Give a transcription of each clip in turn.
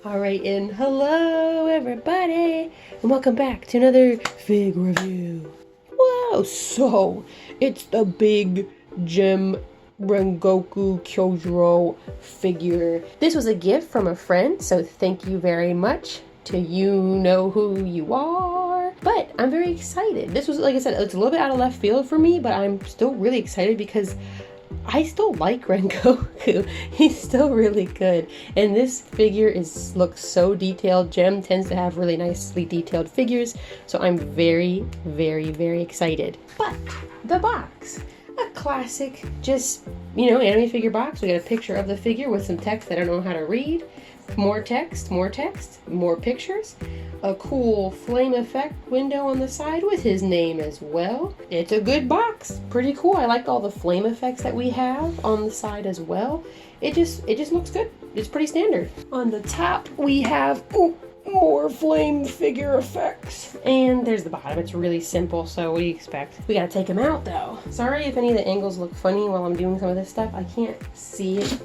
Alright, and hello everybody, and welcome back to another fig review. Whoa, so it's the big G.E.M Rengoku Kyojuro figure. This was a gift from a friend, so thank you very much to you know who you are. But I'm very excited. This was, like I said, it's a little bit out of left field for me, but I'm still really excited because I still like Rengoku. He's still really good. And this figure looks so detailed. G.E.M tends to have really nicely detailed figures, so I'm very, very, very excited. But the box. A classic, just, anime figure box. We got a picture of the figure with some text that I don't know how to read. More text, more pictures. A cool flame effect window on the side with his name as well. It's a good box. Pretty cool. I like all the flame effects that we have on the side as well. It just looks good. It's pretty standard. On the top we have more flame figure effects. And there's the bottom. It's really simple, so what do you expect? We gotta take him out though. Sorry if any of the angles look funny while I'm doing some of this stuff. I can't see it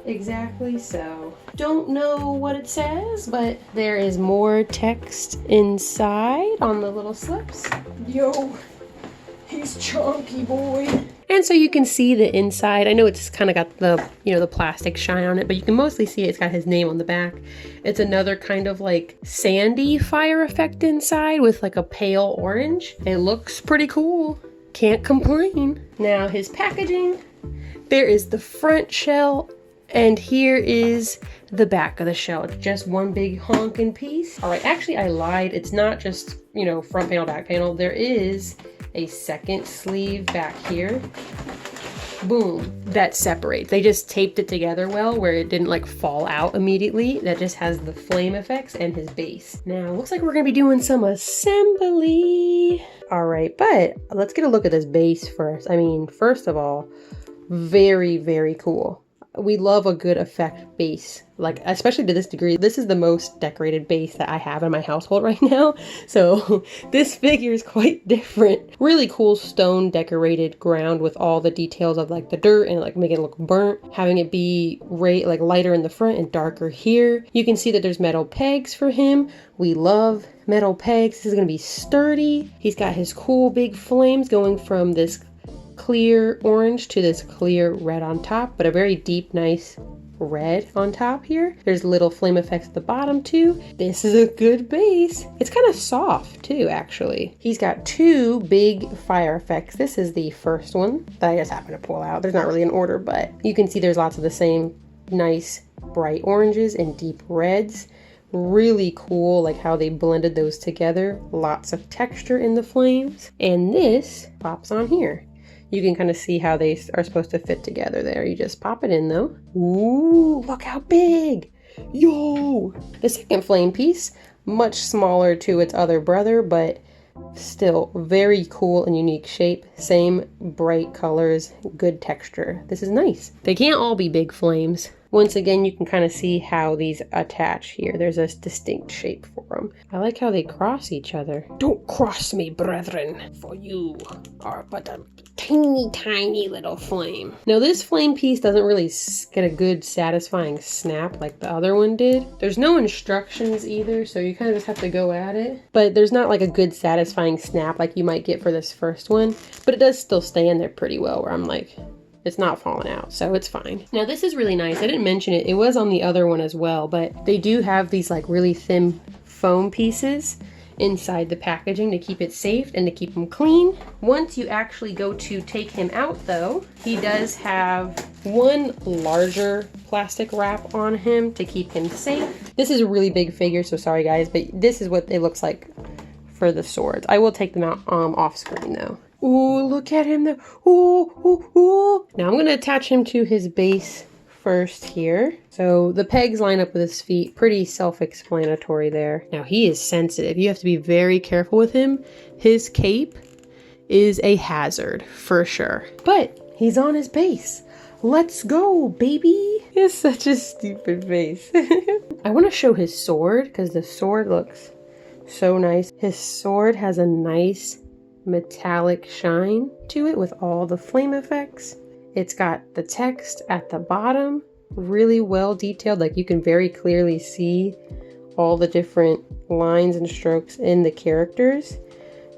exactly, so don't know what it says, but there is more text inside on the little slips. Yo, he's chunky boy. And so you can see the inside. I know it's kind of got the, the plastic shine on it, but you can mostly see it's got his name on the back. It's another kind of like sandy fire effect inside with like a pale orange. It looks pretty cool. Can't complain. Now his packaging. There is the front shell, and here is the back of the shell. It's just one big honking piece. All right, actually I lied. It's not just, front panel, back panel. There is a second sleeve back here. Boom, that separates. They just taped it together well where it didn't like fall out immediately. That just has the flame effects and his base. Now, looks like we're gonna be doing some assembly. All right, but let's get a look at this base first. I mean, first of all, very, very cool. We love a good effect base, like especially to this degree. This is the most decorated base that I have in my household right now. So this figure is quite different. Really cool stone decorated ground with all the details of like the dirt and like making it look burnt, having it be like lighter in the front and darker here. You can see that there's metal pegs for him. We love metal pegs. This is gonna be sturdy. He's got his cool big flames going from this clear orange to this clear red on top, but a very deep, nice red on top here. There's little flame effects at the bottom too. This is a good base. It's kind of soft too, actually. He's got two big fire effects. This is the first one that I just happened to pull out. There's not really an order, but you can see there's lots of the same nice bright oranges and deep reds. Really cool, like how they blended those together. Lots of texture in the flames. And this pops on here. You can kind of see how they are supposed to fit together there. You just pop it in though. Ooh, look how big. Yo! The second flame piece, much smaller to its other brother, but still very cool and unique shape. Same bright colors, good texture. This is nice. They can't all be big flames. Once again, you can kind of see how these attach here. There's a distinct shape for them. I like how they cross each other. Don't cross me, brethren, for you are but a teeny tiny little flame. Now this flame piece doesn't really get a good satisfying snap like the other one did. There's no instructions either, so you kind of just have to go at it. But there's not like a good satisfying snap like you might get for this first one, but it does still stay in there pretty well where I'm like, it's not falling out, so it's fine. Now this is really nice. I didn't mention it. It was on the other one as well, but they do have these like really thin foam pieces inside the packaging to keep it safe and to keep them clean. Once you actually go to take him out though, he does have one larger plastic wrap on him to keep him safe. This is a really big figure, so sorry guys, but this is what it looks like for the swords. I will take them out off screen though. Ooh, look at him there. Ooh, ooh, ooh. Now I'm going to attach him to his base first here. So the pegs line up with his feet. Pretty self-explanatory there. Now he is sensitive. You have to be very careful with him. His cape is a hazard for sure. But he's on his base. Let's go, baby. It's such a stupid face. I want to show his sword because the sword looks so nice. His sword has a nice metallic shine to it with all the flame effects. It's got the text at the bottom really well detailed. Like you can very clearly see all the different lines and strokes in the characters.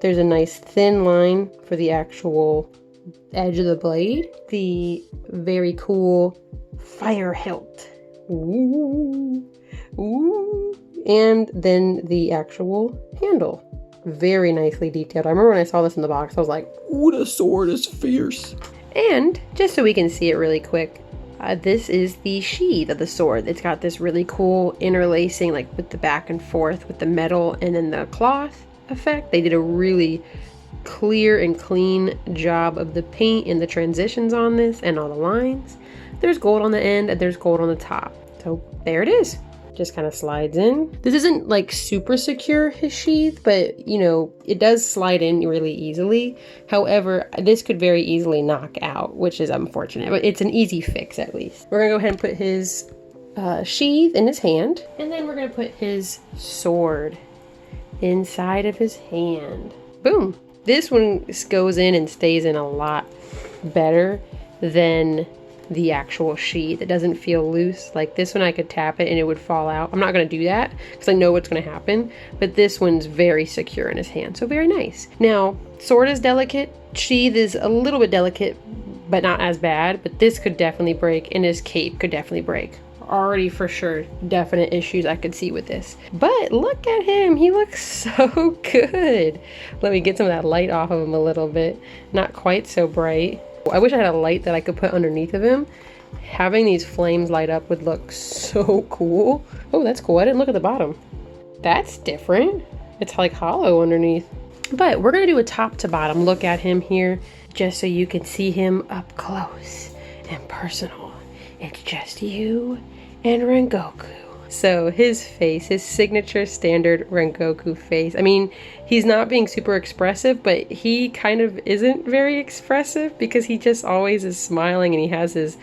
There's a nice thin line for the actual edge of the blade. The very cool fire hilt. Ooh, ooh. And then the actual handle. Very nicely detailed. I remember when I saw this in the box, I was like, ooh, the sword is fierce. And just so we can see it really quick, this is the sheath of the sword. It's got this really cool interlacing, like with the back and forth with the metal and then the cloth effect. They did a really clear and clean job of the paint and the transitions on this and all the lines. There's gold on the end and there's gold on the top. So there it is. Just kind of slides in. This isn't like super secure, his sheath, but you know, it does slide in really easily. However, this could very easily knock out, which is unfortunate, but it's an easy fix at least. We're gonna go ahead and put his sheath in his hand, and then we're gonna put his sword inside of his hand. Boom. This one goes in and stays in a lot better than the actual sheath. It doesn't feel loose. Like this one I could tap it and it would fall out. I'm not going to do that because I know what's going to happen, but this one's very secure in his hand, so very nice. Now, sword is delicate, sheath is a little bit delicate, but not as bad, but this could definitely break, and his cape could definitely break. Already for sure definite issues I could see with this, but look at him, he looks so good. Let me get some of that light off of him a little bit. Not quite so bright. I wish I had a light that I could put underneath of him. Having these flames light up would look so cool. Oh, that's cool. I didn't look at the bottom. That's different. It's like hollow underneath. But we're gonna do a top to bottom look at him here, just so you can see him up close and personal. It's just you and Rengoku. So his face, his signature standard Rengoku face. I mean, he's not being super expressive, but he kind of isn't very expressive because he just always is smiling and he has his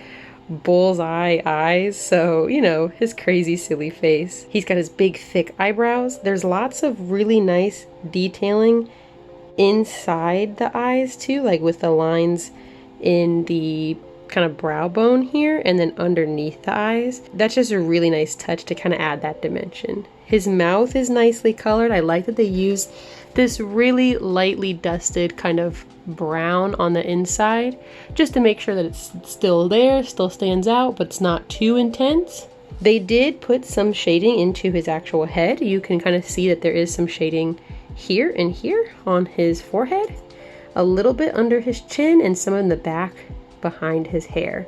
bullseye eyes. So, you know, his crazy silly face. He's got his big thick eyebrows. There's lots of really nice detailing inside the eyes too, like with the lines in the kind of brow bone here and then underneath the eyes. That's just a really nice touch to kind of add that dimension. His mouth is nicely colored. I like that they use this really lightly dusted kind of brown on the inside just to make sure that it's still there, still stands out, but it's not too intense. They did put some shading into his actual head. You can kind of see that there is some shading here and here on his forehead, a little bit under his chin, and some in the back behind his hair.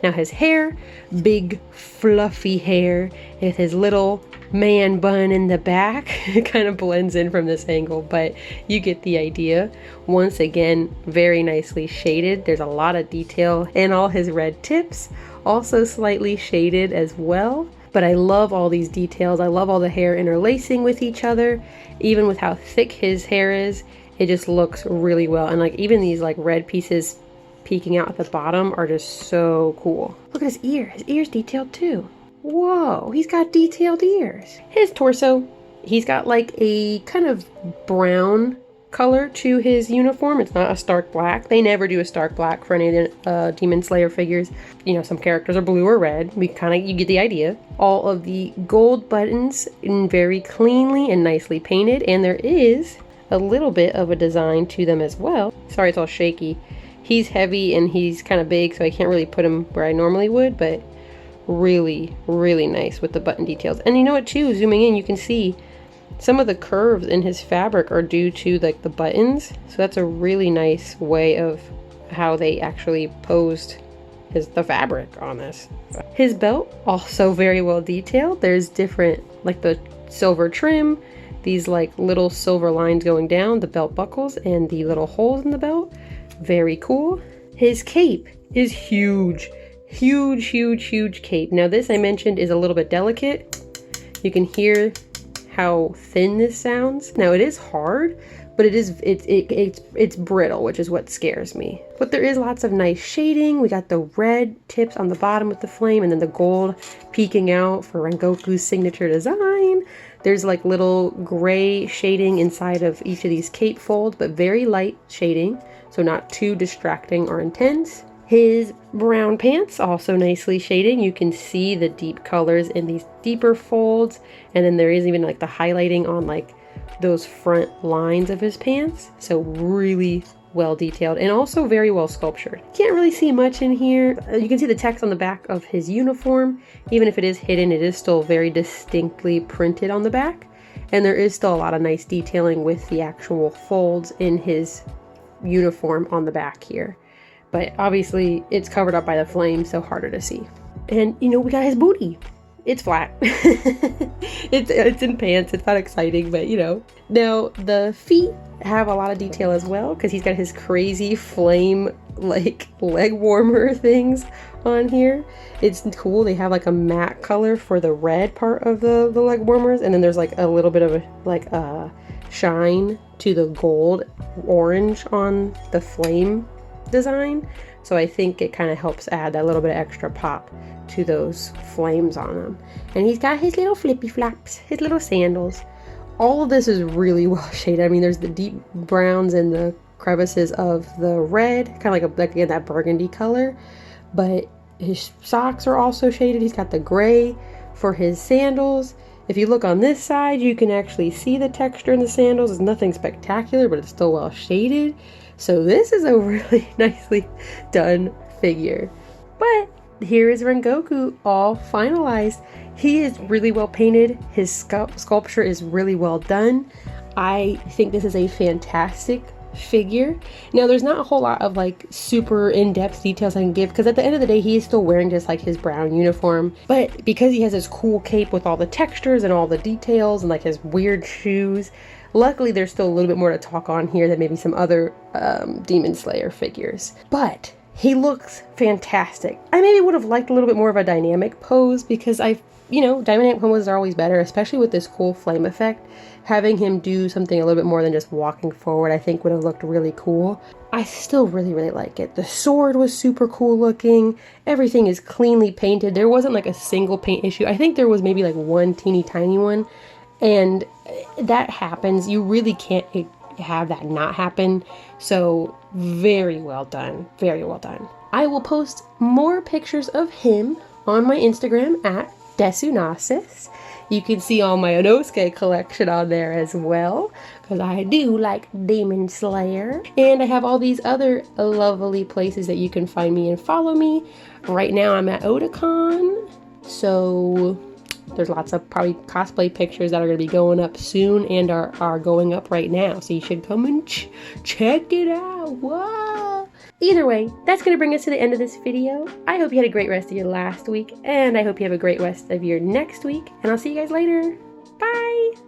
Now his hair, big fluffy hair with his little man bun in the back. It kind of blends in from this angle, but you get the idea. Once again, very nicely shaded. There's a lot of detail, and all his red tips also slightly shaded as well. But I love all these details. I love all the hair interlacing with each other. Even with how thick his hair is, it just looks really well. And like even these like red pieces peeking out at the bottom are just so cool. Look at his ear. His ear's detailed too. Whoa, he's got detailed ears. His torso, he's got like a kind of brown color to his uniform. It's not a stark black. They never do a stark black for any Demon Slayer figures. You know, some characters are blue or red. You get the idea. All of the gold buttons in very cleanly and nicely painted, and there is a little bit of a design to them as well. Sorry, it's all shaky. He's heavy and he's kind of big, so I can't really put him where I normally would, but really, really nice with the button details. And you know what too, zooming in, you can see some of the curves in his fabric are due to like the buttons. So that's a really nice way of how they actually posed the fabric on this. His belt, also very well detailed. There's different, like the silver trim, these like little silver lines going down, the belt buckles, and the little holes in the belt. Very cool. His cape is huge. Huge, huge, huge cape. Now this I mentioned is a little bit delicate. You can hear how thin this sounds. Now it is hard, but it's brittle, which is what scares me. But there is lots of nice shading. We got the red tips on the bottom with the flame, and then the gold peeking out for Rengoku's signature design. There's like little gray shading inside of each of these cape folds, but very light shading, so not too distracting or intense. His brown pants, also nicely shaded. You can see the deep colors in these deeper folds. And then there is even like the highlighting on like those front lines of his pants. So really well detailed and also very well sculptured. Can't really see much in here. You can see the text on the back of his uniform. Even if it is hidden, it is still very distinctly printed on the back. And there is still a lot of nice detailing with the actual folds in his uniform on the back here. But obviously it's covered up by the flame, so harder to see. And you know, we got his booty. It's flat. it's in pants. It's not exciting, but you know. Now the feet have a lot of detail as well because he's got his crazy flame like leg warmer things on here. It's cool. They have like a matte color for the red part of the leg warmers, and then there's like a little bit of a shine to the gold orange on the flame design. So I think it kind of helps add that little bit of extra pop to those flames on them. And he's got his little flippy flaps, his little sandals. All of this is really well shaded. I mean, there's the deep browns and the crevices of the red, kind of like again, that burgundy color. But his socks are also shaded. He's got the gray for his sandals. If you look on this side, you can actually see the texture in the sandals. It's nothing spectacular, but it's still well shaded. So this is a really nicely done figure. But here is Rengoku all finalized. He is really well painted. His sculpture is really well done. I think this is a fantastic figure. Now there's not a whole lot of like super in-depth details I can give because at the end of the day he is still wearing just like his brown uniform, but because he has this cool cape with all the textures and all the details and like his weird shoes, luckily there's still a little bit more to talk on here than maybe some other Demon Slayer figures. But he looks fantastic. I maybe would have liked a little bit more of a dynamic pose because dynamic poses are always better, especially with this cool flame effect. Having him do something a little bit more than just walking forward, I think would have looked really cool. I still really, really like it. The sword was super cool looking. Everything is cleanly painted. There wasn't like a single paint issue. I think there was maybe like one teeny tiny one. And that happens. You really can't have that not happen. So very well done. Very well done. I will post more pictures of him on my Instagram at Desunasis. You can see all my Inosuke collection on there as well, because I do like Demon Slayer. And I have all these other lovely places that you can find me and follow me. Right now I'm at Otakon, so there's lots of probably cosplay pictures that are going to be going up soon and are going up right now. So you should come and check it out. Whoa! Either way, that's going to bring us to the end of this video. I hope you had a great rest of your last week, and I hope you have a great rest of your next week, and I'll see you guys later. Bye!